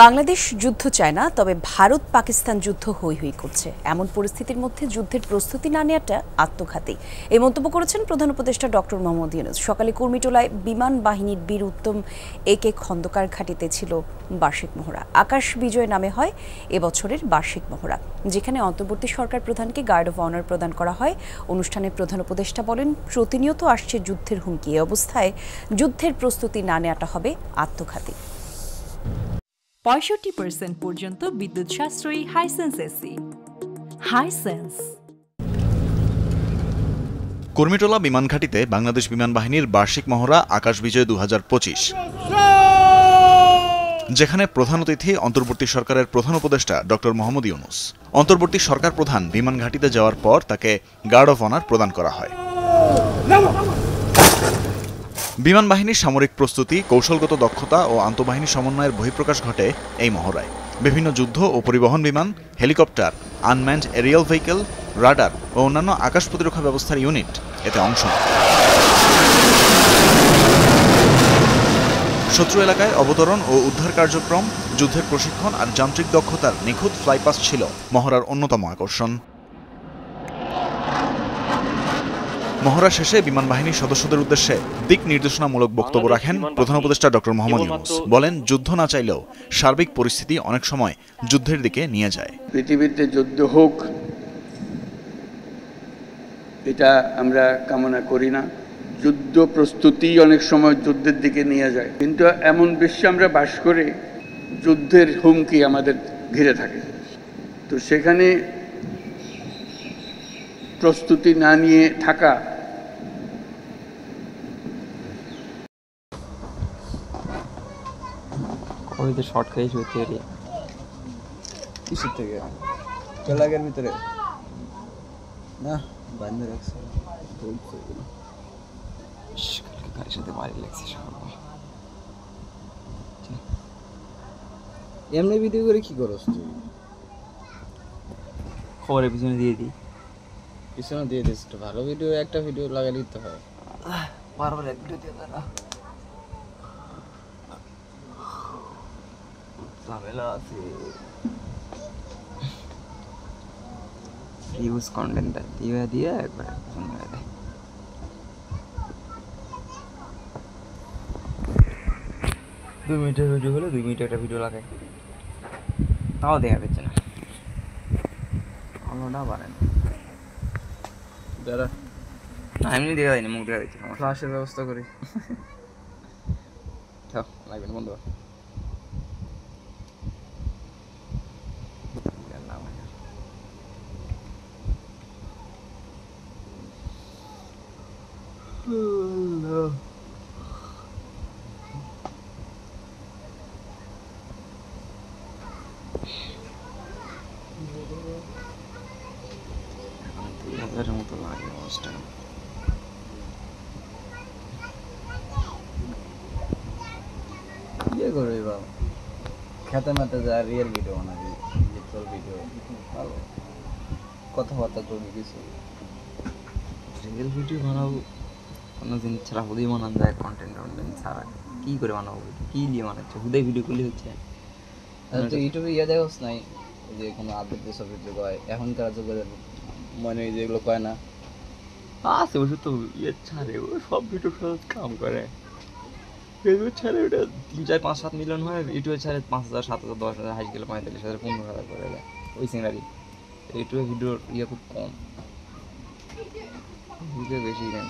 বাংলাদেশ যুদ্ধ চায় না, তবে ভারত পাকিস্তান যুদ্ধ হই হই করছে। এমন পরিস্থিতির মধ্যে যুদ্ধের প্রস্তুতি না নেওয়াটা আত্মঘাতী, এই মন্তব্য করেছেন প্রধান উপদেষ্টা ডক্টর মোহাম্মদ ইউনূস। সকালে কুর্মিটোলায় বিমান বাহিনীর বীর উত্তম একে খন্দকার ঘাঁটিতে ছিল বার্ষিক মহড়া। আকাশ বিজয় নামে হয় এবছরের বার্ষিক মহড়া, যেখানে অন্তর্বর্তী সরকার প্রধানকে গার্ড অফ অনার প্রদান করা হয়। অনুষ্ঠানে প্রধান উপদেষ্টা বলেন, প্রতিনিয়ত আসছে যুদ্ধের হুমকি, এ অবস্থায় যুদ্ধের প্রস্তুতি না নেওয়াটা হবে আত্মঘাতী। 65% পর্যন্ত বিদ্যুৎ সাশ্রয়ী হাইসেন্স এসি। হাইসেন্স। কুর্মিটোলা বিমান ঘাঁটিতে বাংলাদেশ বিমান বাহিনীর বার্ষিক মহড়া আকাশ বিজয় 2025, যেখানে প্রধান অতিথি অন্তর্বর্তী সরকারের প্রধান উপদেষ্টা ডক্টর মোহাম্মদ ইউনূস। অন্তর্বর্তী সরকার প্রধান বিমান ঘাঁটিতে যাওয়ার পর তাকে গার্ড অফ অনার প্রদান করা হয়। বিমান বাহিনীর সামরিক প্রস্তুতি, কৌশলগত দক্ষতা ও আন্তঃবাহিনী সমন্বয়ের বহিঃপ্রকাশ ঘটে এই মহড়ায়। বিভিন্ন যুদ্ধ ও পরিবহন বিমান, helicopter, unmanned aerial vehicle, radar ও অন্যান্য আকাশ প্রতিরক্ষা ব্যবস্থার ইউনিট এতে অংশ নেয়। শত্রু এলাকায় অবতরণ ও উদ্ধার কার্যক্রম, যুদ্ধের প্রশিক্ষণ আর যান্ত্রিক দক্ষতার নিখুঁত ফ্লাইপাস ছিল মহড়ার অন্যতম আকর্ষণ। মহড়া শেষে বিমান বাহিনীর সদস্যদের উদ্দেশ্যে দিক নির্দেশনামূলক বক্তব্য রাখেন প্রধান উপদেষ্টা ডক্টর মোহাম্মদ ইউনূস। বলেন, যুদ্ধ না চাইলেও সার্বিক পরিস্থিতি অনেক সময় যুদ্ধের দিকে নিয়ে যায়। পৃথিবীতে যুদ্ধ হোক, এটা আমরা কামনা করি না। যুদ্ধ প্রস্তুতি অনেক সময় যুদ্ধের দিকে নিয়ে যায়, কিন্তু এমন বিশ্বে আমরা বাস করে যুদ্ধের হুমকি আমাদের ঘিরে থাকে। তো সেখানে প্রস্তুতি না নিয়ে থাকা শর্ট খাইছি কিসের থেকে চলাগের ভিতরে না বন্ধ রাখছে গাড়ির সাথে বাড়ি লাগছে। এমনি ভিডিও করে কি করস তুই? খবরের পিছনে দিয়ে দিই, পিছনে দিয়ে দিস। ভালো ভিডিও একটা ভিডিও লাগাই দিতে হয়, বারবার এক ভিডিও দিয়ে দাঁড়া ঝামেলা আছে। ইউজ কন্টেন্টটা দিয়ে একবার ফোন করে দেয়। 2 মিনিটের ভিডিও হলে 2 মিনিট একটা ভিডিও লাগাই, তাও দেখা যাচ্ছে না। আলোটা বাড়ে না, না এমনি দেখা যায়নি, মুখ দেখা যাচ্ছে। ফ্লাশের ব্যবস্থা করি, লাগবে না, বন্ধ মতো লাগে অবস্থা। ইয়ে করবে বাবা, খেতে মেতে যা রিয়েল ভিডিও বানাবি, লিটাল ভিডিও ভালো, কথাবার্তা করবি, কিছু রিয়েল ভিডিও বানাবো। কোনো জিনিস ছাড়া হুদেই বানানো যায়, কন্টেন্ট ছাড়া কী করে বানাবো? কী নিয়ে বানাচ্ছে? হুদেই ভিডিও করলে হচ্ছে। তো ইউটিউবে ইয়ে দেখোস নাই যে কোনো আপডেট সব ভিডিও কয় এখনকার যুগের, মানে যেগুলো কয় না আছে ওষুধ তো ইয়ে ছাড়ে, ও সব ভিডিও সব কাম করে। ফেসবুক ছাড়ে ওটা 3, 4, 5, 7 মিলিয়ন হয়, ইউটিউবে ছাড়ে 5,000, 7,000, 10,000, হাইস গেলে 45,000, 15,000 করে দেয় ওই সিনারি। ইউটিউবে ভিডিওর ইয়ে খুব কম, ভিডিও বেশি কেন।